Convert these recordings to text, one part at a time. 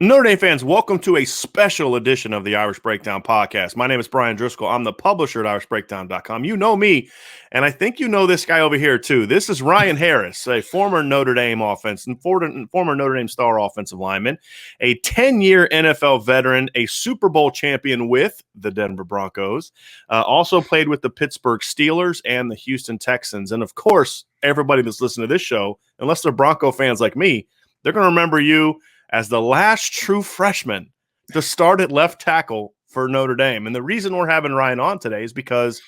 Notre Dame fans, welcome to a special edition of the Irish Breakdown podcast. My name is Brian Driscoll. I'm the publisher at irishbreakdown.com. You know me, and I think you know this guy over here too. This is Ryan Harris, a former Notre Dame former Notre Dame star offensive lineman, a 10-year NFL veteran, a Super Bowl champion with the Denver Broncos, also played with the Pittsburgh Steelers and the Houston Texans. And of course, everybody that's listening to this show, unless they're Bronco fans like me, they're going to remember you as the last true freshman to start at left tackle for Notre Dame. And the reason we're having Ryan on today is because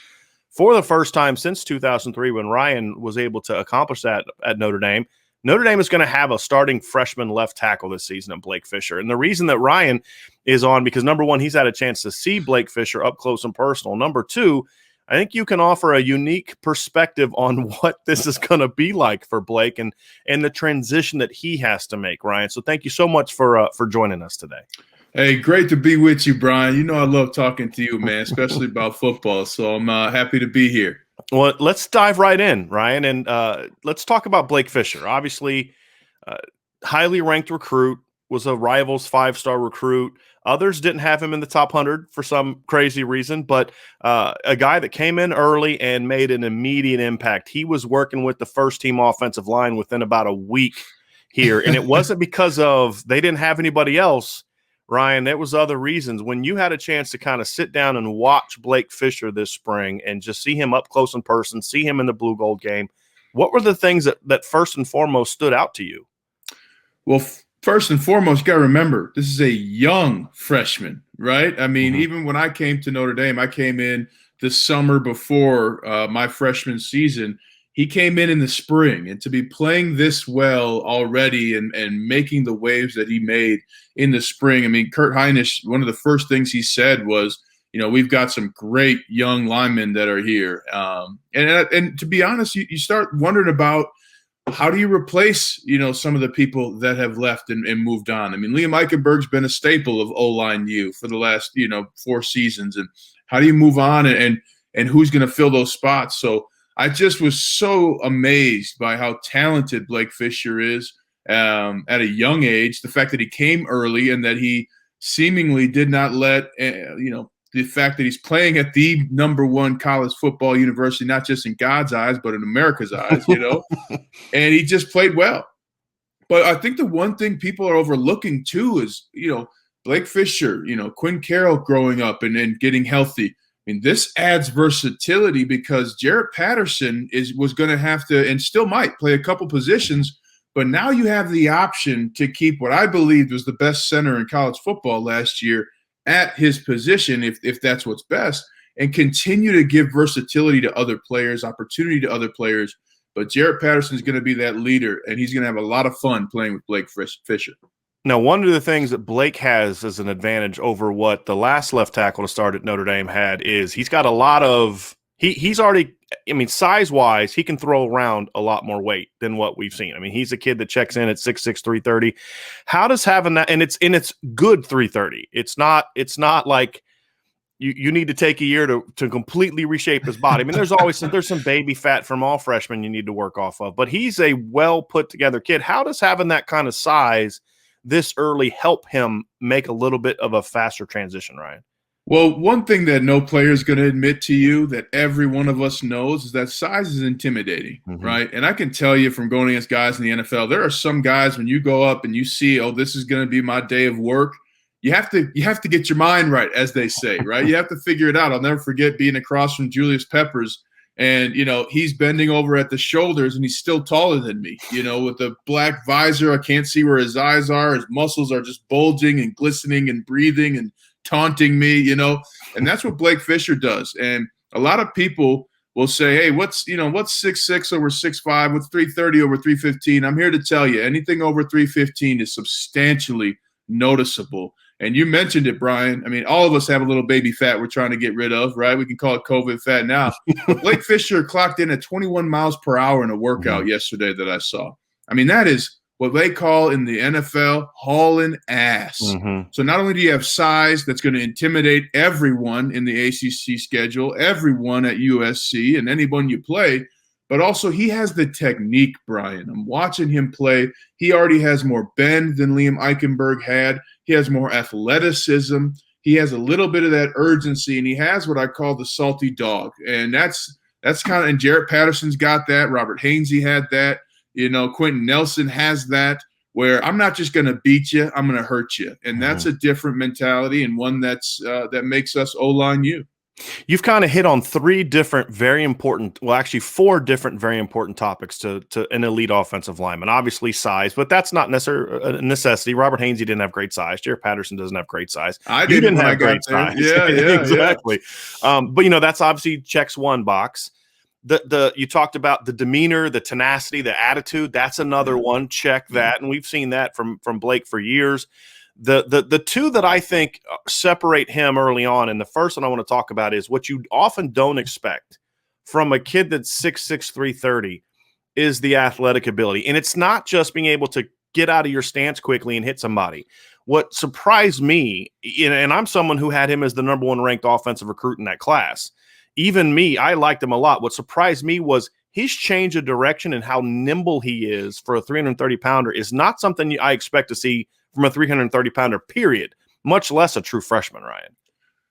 for the first time since 2003, when Ryan was able to accomplish that at Notre Dame is going to have a starting freshman left tackle this season in Blake Fisher. And the reason that Ryan is on, because number one, he's had a chance to see Blake Fisher up close and personal. Number two, I think you can offer a unique perspective on what this is going to be like for Blake and the transition that he has to make, Ryan. So thank you so much for joining us today. Hey, great to be with you, Brian. You know I love talking to you, man, especially about football. So I'm happy to be here. Well, let's dive right in, Ryan, and let's talk about Blake Fisher. Obviously, highly ranked recruit, was a Rivals 5-star recruit. Others didn't have him in the top 100 for some crazy reason, but a guy that came in early and made an immediate impact. He was working with the first-team offensive line within about a week here, and it wasn't because of they didn't have anybody else, Ryan. It was other reasons. When you had a chance to kind of sit down and watch Blake Fisher this spring and just see him up close in person, see him in the blue gold game, what were the things that first and foremost stood out to you? Well, first and foremost, you got to remember, this is a young freshman, right? I mean, even when I came to Notre Dame, I came in the summer before my freshman season. He came in the spring, and to be playing this well already and making the waves that he made in the spring. I mean, Kurt Hinish, one of the first things he said was, you know, we've got some great young linemen that are here. And to be honest, you start wondering about, how do you replace, you know, some of the people that have left and moved on? I mean, Liam Eichenberg's been a staple of O-line U for the last, 4 seasons. And how do you move on and who's going to fill those spots? So I just was so amazed by how talented Blake Fisher is at a young age. The fact that he came early and that he seemingly did not let, the fact that he's playing at the number one college football university, not just in God's eyes, but in America's eyes, and he just played well. But I think the one thing people are overlooking too is, Blake Fisher, Quinn Carroll growing up and getting healthy. I mean, this adds versatility because Jarrett Patterson was going to have to, and still might, play a couple positions. But now you have the option to keep what I believed was the best center in college football last year at his position, if that's what's best, and continue to give versatility to other players, opportunity to other players. But Jarrett Patterson is going to be that leader, and he's going to have a lot of fun playing with Blake Fisher. Now, one of the things that Blake has as an advantage over what the last left tackle to start at Notre Dame had is he's got a lot of he's already, I mean, size-wise, he can throw around a lot more weight than what we've seen. I mean, he's a kid that checks in at 6'6", 330. How does having that, and it's good 330. It's not like you need to take a year to completely reshape his body. I mean, there's some baby fat from all freshmen you need to work off of, but he's a well put together kid. How does having that kind of size this early help him make a little bit of a faster transition, Ryan? Well, one thing that no player is going to admit to you that every one of us knows is that size is intimidating, right? And I can tell you from going against guys in the NFL, there are some guys when you go up and you see, oh, this is going to be my day of work. You have to get your mind right, as they say, right? You have to figure it out. I'll never forget being across from Julius Peppers, and he's bending over at the shoulders, and he's still taller than me. With the black visor, I can't see where his eyes are. His muscles are just bulging and glistening and breathing and taunting me, and that's what Blake Fisher does. And a lot of people will say, hey, what's 6'6" over 6'5", what's 330 over 315? I'm here to tell you, anything over 315 is substantially noticeable. And you mentioned it, Brian. I mean, all of us have a little baby fat we're trying to get rid of, right? We can call it COVID fat now. But Blake Fisher clocked in at 21 miles per hour in a workout yesterday that I saw. I mean, that is what they call in the NFL hauling ass. So not only do you have size that's going to intimidate everyone in the ACC schedule, everyone at USC, and anyone you play, but also he has the technique, Brian. I'm watching him play. He already has more bend than Liam Eichenberg had. He has more athleticism. He has a little bit of that urgency, and he has what I call the salty dog. And that's kind of, and Jarrett Patterson's got that. Robert Hainsey had that. Quentin Nelson has that, where I'm not just going to beat you, I'm going to hurt you. And that's a different mentality, and one that's that makes us O-line you. You've kind of hit on four different very important topics to an elite offensive lineman. Obviously size, but that's not necessarily a necessity. Robert Hainsey didn't have great size. Jared Patterson doesn't have great size. I didn't have great size. Yeah, exactly. Yeah. But that's obviously checks one box. You talked about the demeanor, the tenacity, the attitude. That's another one. Check that. And we've seen that from Blake for years. The two that I think separate him early on, and the first one I want to talk about is what you often don't expect from a kid that's 6'6", 330 is the athletic ability. And it's not just being able to get out of your stance quickly and hit somebody. What surprised me, and I'm someone who had him as the number one ranked offensive recruit in that class, even me, I liked him a lot. What surprised me was his change of direction and how nimble he is for a 330-pounder is not something I expect to see from a 330-pounder, period, much less a true freshman, Ryan.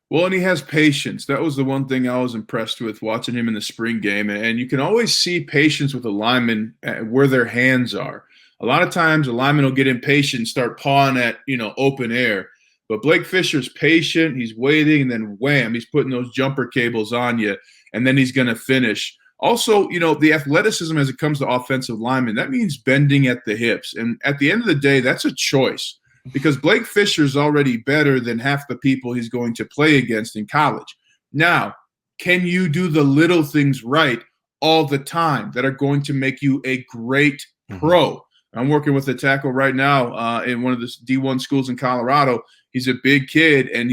Well, and he has patience. That was the one thing I was impressed with watching him in the spring game. And you can always see patience with a lineman where their hands are. A lot of times a lineman will get impatient and start pawing at, open air. But Blake Fisher's patient. He's waiting, and then wham, he's putting those jumper cables on you, and then he's going to finish. Also, the athleticism as it comes to offensive linemen, that means bending at the hips. And at the end of the day, that's a choice because Blake Fisher is already better than half the people he's going to play against in college. Now, can you do the little things right all the time that are going to make you a great pro? I'm working with a tackle right now in one of the D1 schools in Colorado. He's a big kid, and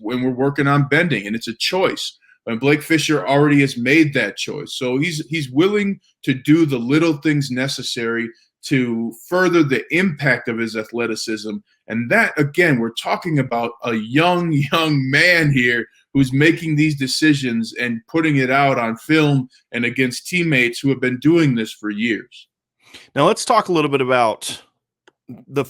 we're working on bending, and it's a choice. And Blake Fisher already has made that choice. So he's willing to do the little things necessary to further the impact of his athleticism. And that, again, we're talking about a young man here who's making these decisions and putting it out on film and against teammates who have been doing this for years. Now let's talk a little bit about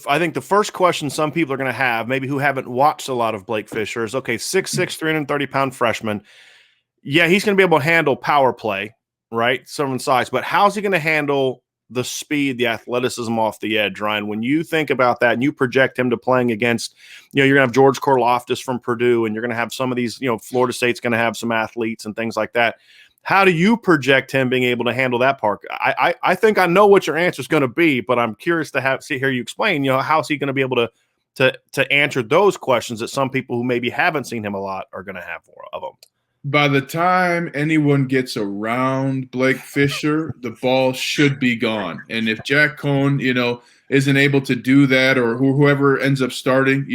I think the first question some people are going to have, maybe who haven't watched a lot of Blake Fisher, is, okay, 6'6", 330-pound freshman. Yeah, he's going to be able to handle power play, right? Someone's size. But how's he going to handle the speed, the athleticism off the edge, Ryan? When you think about that and you project him to playing against, you're going to have George Karlaftis from Purdue, and you're going to have some of these, Florida State's going to have some athletes and things like that. How do you project him being able to handle that part? I think I know what your answer is going to be, but I'm curious to hear you explain, how's he going to be able to answer those questions that some people who maybe haven't seen him a lot are going to have more of them. By the time anyone gets around Blake Fisher, the ball should be gone. And if Jack Cohn, isn't able to do that, or whoever ends up starting,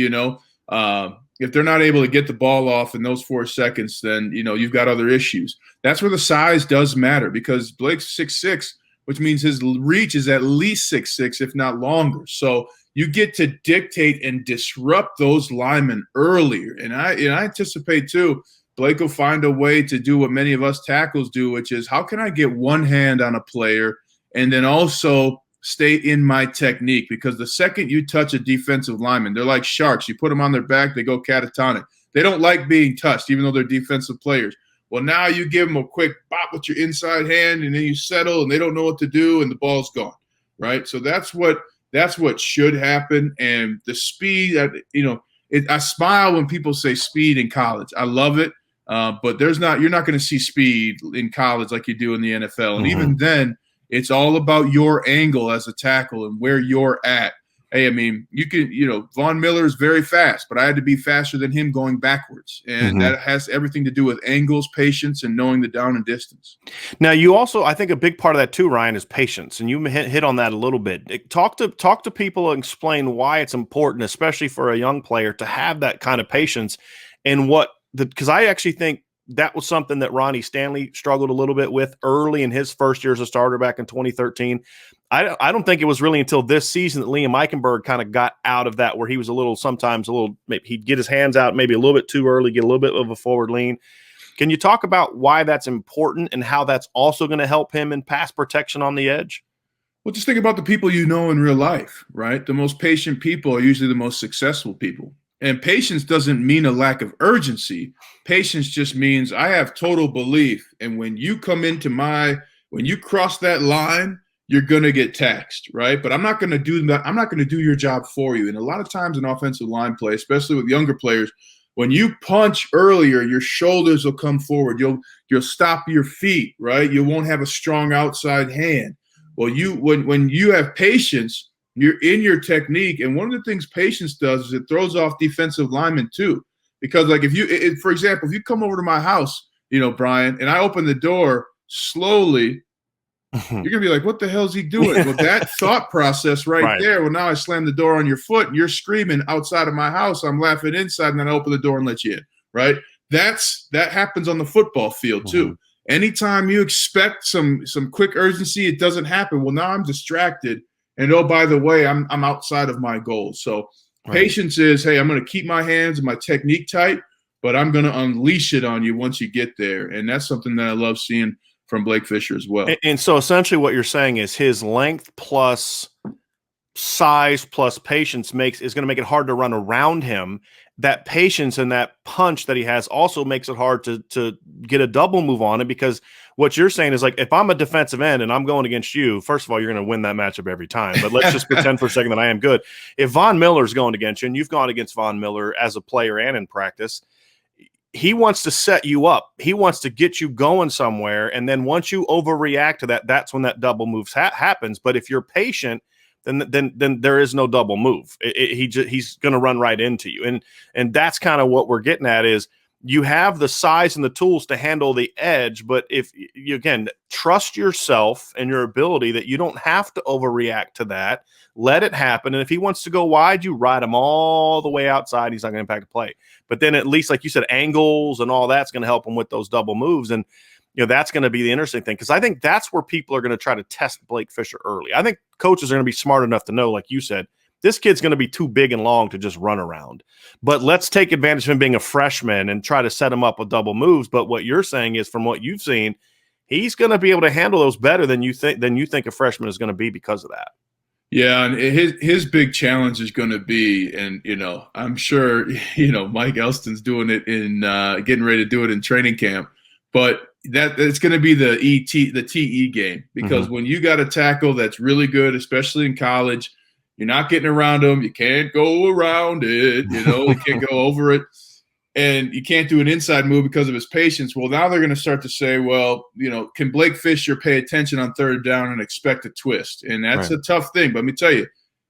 if they're not able to get the ball off in those 4 seconds, then, you've got other issues. That's where the size does matter, because Blake's 6'6", which means his reach is at least 6'6", if not longer. So you get to dictate and disrupt those linemen earlier. And I anticipate, too, Blake will find a way to do what many of us tackles do, which is, how can I get one hand on a player and then also stay in my technique? Because the second you touch a defensive lineman, they're like sharks. You put them on their back, they go catatonic. They don't like being touched, even though they're defensive players. Well, now you give them a quick bop with your inside hand, and then you settle, and they don't know what to do, and the ball's gone, right? So that's what should happen. And the speed, I smile when people say speed in college. I love it. But you're not going to see speed in college like you do in the NFL. And even then, it's all about your angle as a tackle and where you're at. Hey, I mean, Von Miller is very fast, but I had to be faster than him going backwards. And that has everything to do with angles, patience, and knowing the down and distance. Now, you also, I think a big part of that too, Ryan, is patience. And you hit on that a little bit. Talk to people and explain why it's important, especially for a young player, to have that kind of patience. And because I actually think that was something that Ronnie Stanley struggled a little bit with early in his first year as a starter back in 2013. I don't think it was really until this season that Liam Eichenberg kind of got out of that, where he was sometimes maybe he'd get his hands out maybe a little bit too early, get a little bit of a forward lean. Can you talk about why that's important and how that's also going to help him in pass protection on the edge? Well, just think about the people you know in real life, right? The most patient people are usually the most successful people. And patience doesn't mean a lack of urgency. Patience just means I have total belief. And when you come into when you cross that line, you're going to get taxed, right? But I'm not going to do that. I'm not going to do your job for you. And a lot of times in offensive line play, especially with younger players, when you punch earlier, your shoulders will come forward. You'll stop your feet, right? You won't have a strong outside hand. Well, when you have patience, you're in your technique, and one of the things patience does is it throws off defensive linemen too. Because, like, for example, if you come over to my house, Brian, and I open the door slowly, you're gonna be like, "What the hell is he doing?" Well, that thought process right there. Well, now I slam the door on your foot, and you're screaming outside of my house. I'm laughing inside, and then I open the door and let you in. Right? That happens on the football field too. Anytime you expect some quick urgency, it doesn't happen. Well, now I'm distracted, and oh, by the way, I'm outside of my goals. So patience is, hey, I'm going to keep my hands and my technique tight, but I'm going to unleash it on you once you get there, and that's something that I love seeing from Blake Fisher as well. And so essentially, what you're saying is his length plus size plus patience is going to make it hard to run around him. That patience and that punch that he has also makes it hard to get a double move on it, because what you're saying is, like, if I'm a defensive end and I'm going against you, first of all, you're going to win that matchup every time. But let's just pretend for a second that I am good. If Von Miller's going against you and you've gone against Von Miller as a player and in practice, he wants to set you up. He wants to get you going somewhere. And then once you overreact to that, that's when that double move happens. But if you're patient, then there is no double move. He's going to run right into you. And that's kind of what we're getting at is you have the size and the tools to handle the edge. But if you, again, trust yourself and your ability that you don't have to overreact to that. Let it happen. And if he wants to go wide, you ride him all the way outside. He's not going to impact the play. But then at least, like you said, angles and all that's going to help him with those double moves. And that's going to be the interesting thing, because I think that's where people are going to try to test Blake Fisher early. I think coaches are going to be smart enough to know, like you said, this kid's going to be too big and long to just run around. But let's take advantage of him being a freshman and try to set him up with double moves. But what you're saying is, from what you've seen, he's going to be able to handle those better than you think a freshman is going to be because of that. Yeah, and his big challenge is going to be, and I'm sure Mike Elston's doing it in getting ready to do it in training camp, but it's going to be the TE game, because when you got a tackle that's really good, especially in college, you're not getting around him. You can't go around it. You can't go over it. And you can't do an inside move because of his patience. Well, now they're going to start to say, well, can Blake Fisher pay attention on third down and expect a twist? And that's a tough thing. But let me tell you,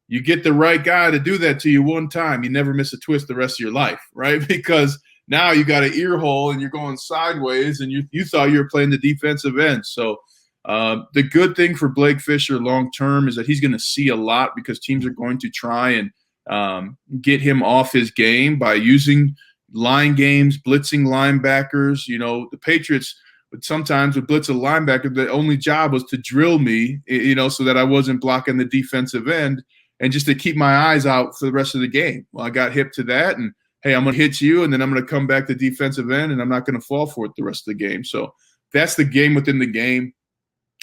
you get the right guy to do that to you one time, you never miss a twist the rest of your life, right? Because now you got an ear hole and you're going sideways, and you thought you were playing the defensive end. So the good thing for Blake Fisher long term is that he's going to see a lot, because teams are going to try and get him off his game by using – line games, blitzing linebackers. The Patriots would sometimes blitz a linebacker. The only job was to drill me, so that I wasn't blocking the defensive end, and just to keep my eyes out for the rest of the game. Well, I got hip to that, and hey, I'm going to hit you, and then I'm going to come back to defensive end, and I'm not going to fall for it the rest of the game. So that's the game within the game.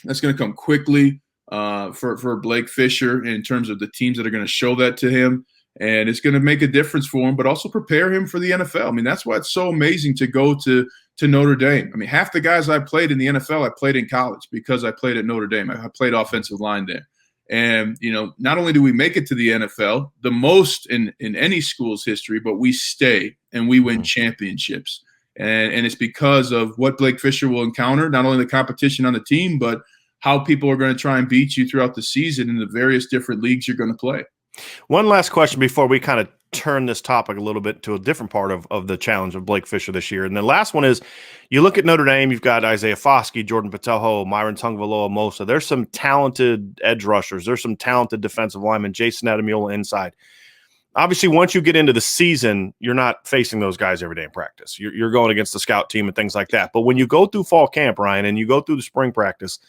That's going to come quickly for Blake Fisher in terms of the teams that are going to show that to him. And it's going to make a difference for him, but also prepare him for the NFL. I mean, that's why it's so amazing to go to Notre Dame. I mean, half the guys I played in the NFL, I played in college because I played at Notre Dame. I played offensive line there. And, not only do we make it to the NFL, the most in any school's history, but we stay and we win championships. And it's because of what Blake Fisher will encounter, not only the competition on the team, but how people are going to try and beat you throughout the season in the various different leagues you're going to play. One last question before we kind of turn this topic a little bit to a different part of the challenge of Blake Fisher this year. And the last one is, you look at Notre Dame, you've got Isaiah Foskey, Jordan Patelho, Myron Tungvaloa-Mosa. There's some talented edge rushers. There's some talented defensive linemen, Jason Adamiola inside. Obviously, once you get into the season, you're not facing those guys every day in practice. You're going against the scout team and things like that. But when you go through fall camp, Ryan, and you go through the spring practice,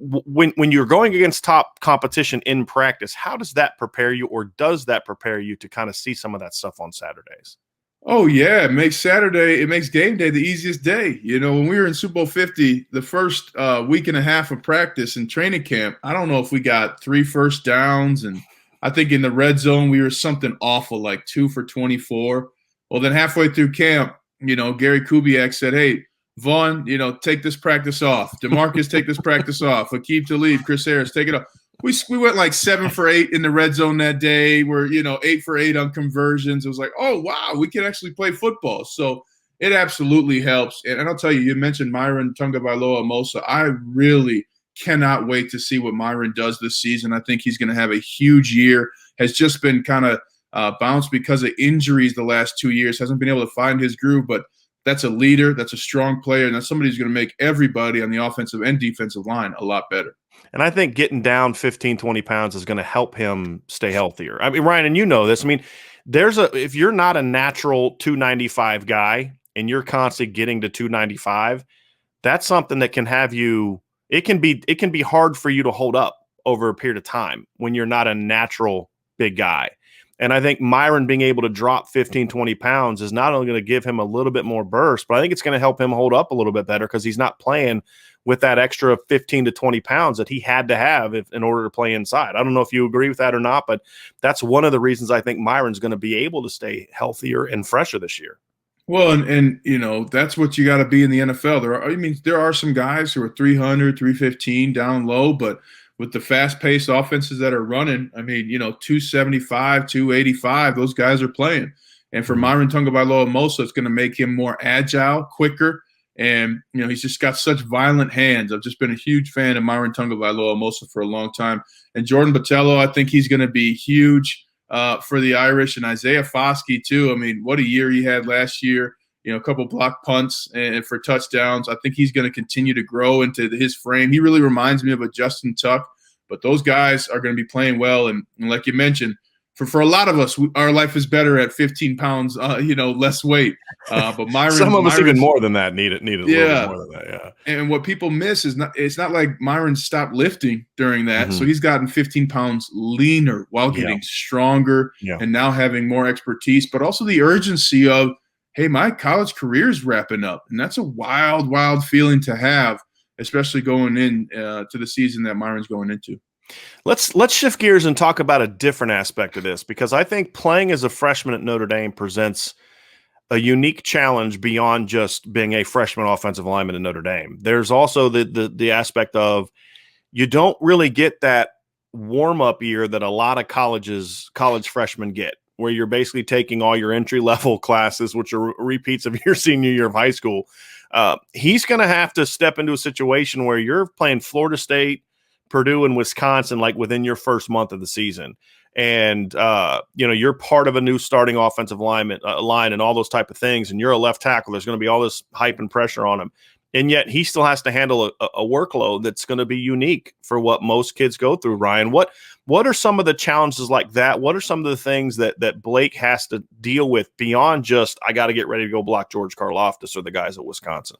when you're going against top competition in practice, how does that prepare you, or does that prepare you to kind of see some of that stuff on Saturdays? Oh yeah, it makes game day the easiest day. When we were in Super Bowl 50, the first week and a half of practice and training camp, I don't know if we got 3 first downs, and I think in the red zone we were something awful like 2 for 24. Well, then halfway through camp, Gary Kubiak said, "Hey, Vaughn, take this practice off. DeMarcus, take this practice off. Akeem Talib, Chris Harris, take it off." We went like 7 for 8 in the red zone that day. We're 8 for 8 on conversions. It was like, oh wow, we can actually play football. So it absolutely helps. And I'll tell you, you mentioned Myron Tungabailoa Mosa. I really cannot wait to see what Myron does this season. I think he's going to have a huge year. Has just been kind of bounced because of injuries the last 2 years. Hasn't been able to find his groove, but that's a leader. That's a strong player. And that's somebody who's going to make everybody on the offensive and defensive line a lot better. And I think getting down 15, 20 pounds is going to help him stay healthier. I mean, Ryan, and you know this. I mean, if you're not a natural 295 guy and you're constantly getting to 295, that's something that can have you, it can be hard for you to hold up over a period of time when you're not a natural big guy. And I think Myron being able to drop 15, 20 pounds is not only going to give him a little bit more burst, but I think it's going to help him hold up a little bit better because he's not playing with that extra 15 to 20 pounds that he had to have in order to play inside. I don't know if you agree with that or not, but that's one of the reasons I think Myron's going to be able to stay healthier and fresher this year. Well, and that's what you got to be in the NFL. There are some guys who are 300, 315 down low, but with the fast-paced offenses that are running, 275, 285, those guys are playing. And for Myron Tungabailoa Mosa, it's going to make him more agile, quicker. And, he's just got such violent hands. I've just been a huge fan of Myron Tungabailoa Mosa for a long time. And Jordan Botelho, I think he's going to be huge for the Irish. And Isaiah Foskey, too. What a year he had last year. A couple block punts and for touchdowns. I think he's going to continue to grow into his frame. He really reminds me of a Justin Tuck. But those guys are going to be playing well. And like you mentioned, for a lot of us, our life is better at 15 pounds, less weight. But some of us even more than that need a little bit more than that. Yeah. And what people miss is it's not like Myron stopped lifting during that. Mm-hmm. So he's gotten 15 pounds leaner while getting stronger and now having more expertise, but also the urgency of, hey, my college career is wrapping up. And that's a wild, wild feeling to have, especially going in to the season that Myron's going into. Let's shift gears and talk about a different aspect of this, because I think playing as a freshman at Notre Dame presents a unique challenge beyond just being a freshman offensive lineman at Notre Dame. There's also the aspect of you don't really get that warm-up year that a lot of college freshmen get, where you're basically taking all your entry-level classes, which are repeats of your senior year of high school. He's going to have to step into a situation where you're playing Florida State, Purdue, and Wisconsin like within your first month of the season. And, you're part of a new starting offensive line and all those type of things. And you're a left tackle. There's going to be all this hype and pressure on him. And yet he still has to handle a workload that's going to be unique for what most kids go through, Ryan. What are some of the challenges like that? What are some of the things that Blake has to deal with beyond just, I got to get ready to go block George Karlaftis or the guys at Wisconsin?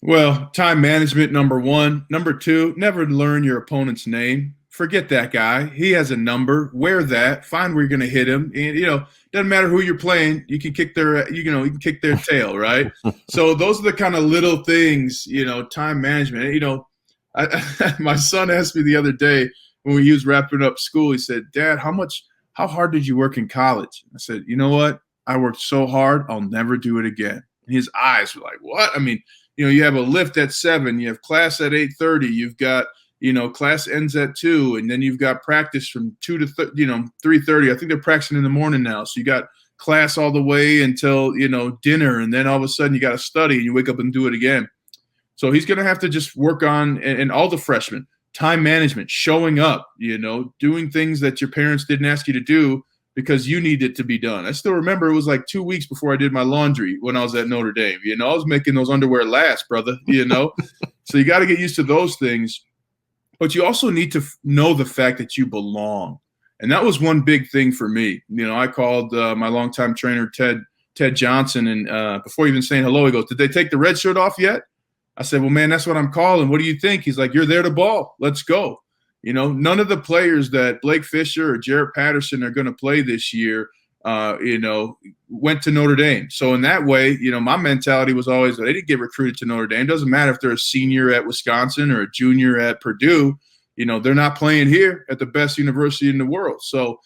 Well, time management, number one. Number two, never learn your opponent's name. Forget that guy. He has a number. Wear that. Find where you're going to hit him. And, doesn't matter who you're playing. You can kick their, you can kick their tail, right? So those are the kind of little things, time management. My son asked me the other day when he was wrapping up school, he said, "Dad, how hard did you work in college?" I said, "You know what? I worked so hard, I'll never do it again." And his eyes were like, "What?" You have a lift at 7, you have class at 8:30, you've got, class ends at 2, and then you've got practice from 2 to 3:30. I think they're practicing in the morning now. So you got class all the way until, dinner, and then all of a sudden you got to study and you wake up and do it again. So he's going to have to just work on, and all the freshmen, time management, showing up, doing things that your parents didn't ask you to do because you need it to be done. I still remember it was like 2 weeks before I did my laundry when I was at Notre Dame. I was making those underwear last, brother, So you got to get used to those things. But you also need to know the fact that you belong. And that was one big thing for me. I called my longtime trainer, Ted Johnson, and before even saying hello, he goes, "Did they take the red shirt off yet?" I said, "Well, man, that's what I'm calling. What do you think?" He's like, "You're there to ball. Let's go." None of the players that Blake Fisher or Jarrett Patterson are going to play this year went to Notre Dame. So in that way, my mentality was always they didn't get recruited to Notre Dame. Doesn't matter if they're a senior at Wisconsin or a junior at Purdue. They're not playing here at the best university in the world. So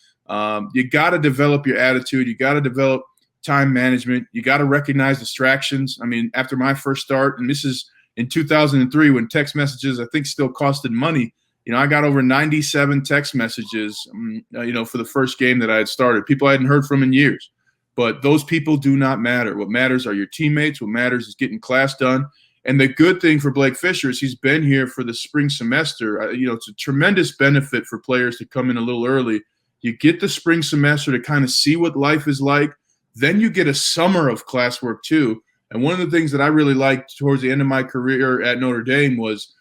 you got to develop your attitude. You got to develop time management. You got to recognize distractions. I mean, after my first start, and this is in 2003 when text messages, I think, still costed money. I got over 97 text messages, for the first game that I had started. People I hadn't heard from in years. But those people do not matter. What matters are your teammates. What matters is getting class done. And the good thing for Blake Fisher is he's been here for the spring semester. It's a tremendous benefit for players to come in a little early. You get the spring semester to kind of see what life is like. Then you get a summer of classwork too. And one of the things that I really liked towards the end of my career at Notre Dame was,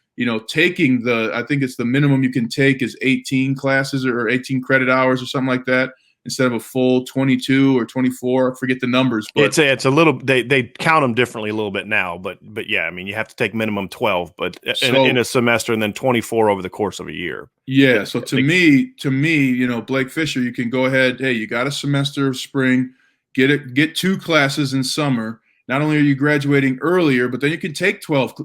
taking I think it's the minimum you can take is 18 classes or 18 credit hours or something like that, instead of a full 22 or 24. I forget the numbers. But it's a little, they count them differently a little bit now, but yeah, I mean, you have to take minimum 12, but in a semester, and then 24 over the course of a year. Yeah. So to me, Blake Fisher, you can go ahead. Hey, you got a semester of spring, get 2 classes in summer. Not only are you graduating earlier, but then you can take 12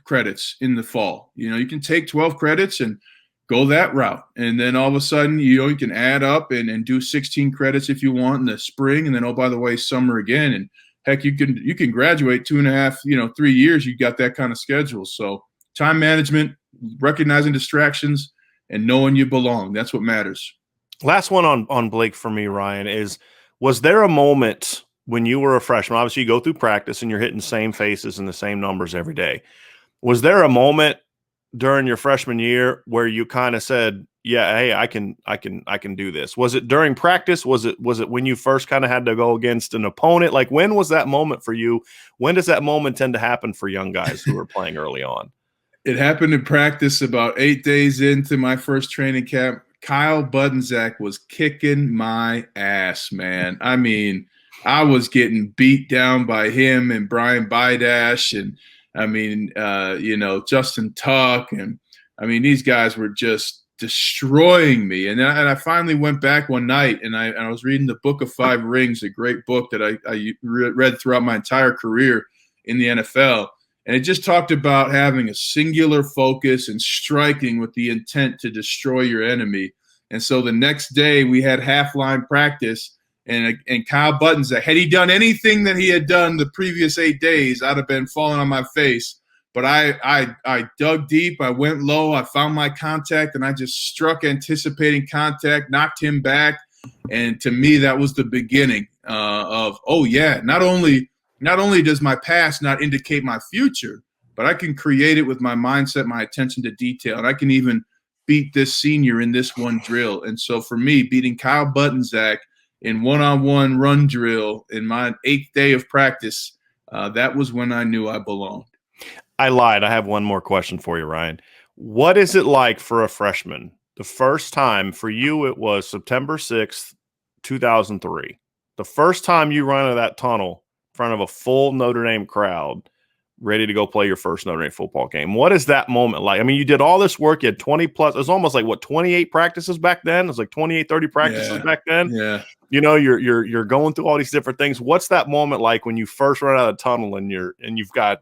credits in the fall. You can take 12 credits and go that route. And then all of a sudden, you can add up and do 16 credits if you want in the spring. And then, oh, by the way, summer again. And heck, you can graduate 2.5, 3 years. You got that kind of schedule. So time management, recognizing distractions, and knowing you belong. That's what matters. Last one on Blake for me, Ryan, was there a moment when you were a freshman? Obviously, you go through practice and you're hitting the same faces and the same numbers every day. Was there a moment during your freshman year where you kind of said, yeah, hey, I can do this? Was it during practice? Was it when you first kind of had to go against an opponent? Like, when was that moment for you? When does that moment tend to happen for young guys who are playing early on? It happened in practice about 8 days into my first training camp. Kyle Budenzack was kicking my ass, man. I mean, I was getting beat down by him and Brian Bidash and Justin Tuck. And these guys were just destroying me. And I finally went back one night and I was reading the Book of Five Rings, a great book that I read throughout my entire career in the NFL. And it just talked about having a singular focus and striking with the intent to destroy your enemy. And so the next day we had half-line practice. And Kyle Budenzack, had he done anything that he had done the previous 8 days, I'd have been falling on my face. But I dug deep. I went low. I found my contact, and I just struck anticipating contact, knocked him back. And to me, that was the beginning of, oh, yeah, not only does my past not indicate my future, but I can create it with my mindset, my attention to detail. And I can even beat this senior in this one drill. And so for me, beating Kyle Budenzack in one-on-one run drill in my 8th day of practice, that was when I knew I belonged. I lied. I have one more question for you, Ryan. What is it like for a freshman? The first time for you, it was September 6th, 2003. The first time you run out of that tunnel in front of a full Notre Dame crowd, ready to go play your first Notre Dame football game. What is that moment like? I mean, you did all this work. You had 20 plus. It was almost like, 28 practices back then? It was like 28, 30 practices back then. Yeah. You're going through all these different things. What's that moment like when you first run out of the tunnel and you've got,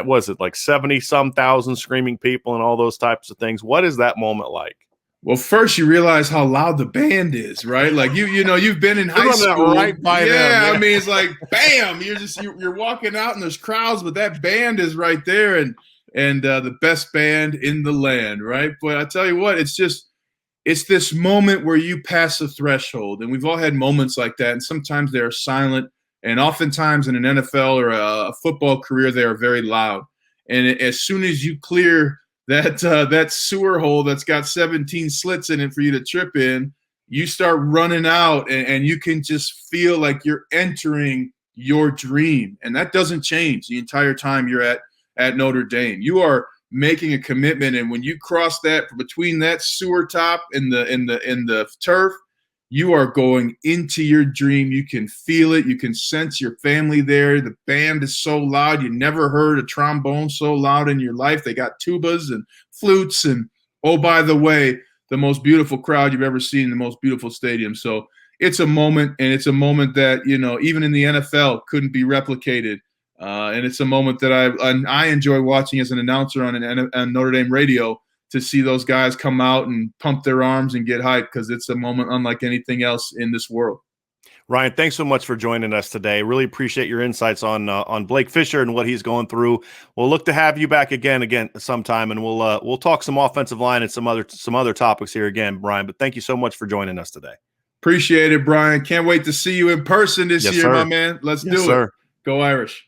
was it like 70-some thousand screaming people and all those types of things? What is that moment like? Well, first you realize how loud the band is, right? Like you've been in high school, right by them. Yeah, I mean, it's like bam, you're walking out and there's crowds, but that band is right there, and the best band in the land, right? But I tell you what, it's this moment where you pass a threshold, and we've all had moments like that, and sometimes they are silent, and oftentimes in an NFL or a football career, they are very loud. And as soon as you clear that sewer hole that's got 17 slits in it for you to trip in, you start running out and you can just feel like you're entering your dream. And that doesn't change the entire time you're at Notre Dame. You are making a commitment. And when you cross that between that sewer top and the turf, you are going into your dream. You can feel it. You can sense your family there. The band is so loud. You never heard a trombone so loud in your life. They got tubas and flutes. And, oh, by the way, the most beautiful crowd you've ever seen in the most beautiful stadium. So it's a moment, and it's a moment that, you know, even in the NFL couldn't be replicated. And it's a moment that I enjoy watching as an announcer on Notre Dame radio, to see those guys come out and pump their arms and get hyped, because it's a moment unlike anything else in this world. Ryan, thanks so much for joining us today. Really appreciate your insights on Blake Fisher and what he's going through. We'll look to have you back again sometime, and we'll talk some offensive line and some other topics here again, Brian. But thank you so much for joining us today. Appreciate it, Brian. Can't wait to see you in person this year, sir. my man. Let's do it. Go Irish.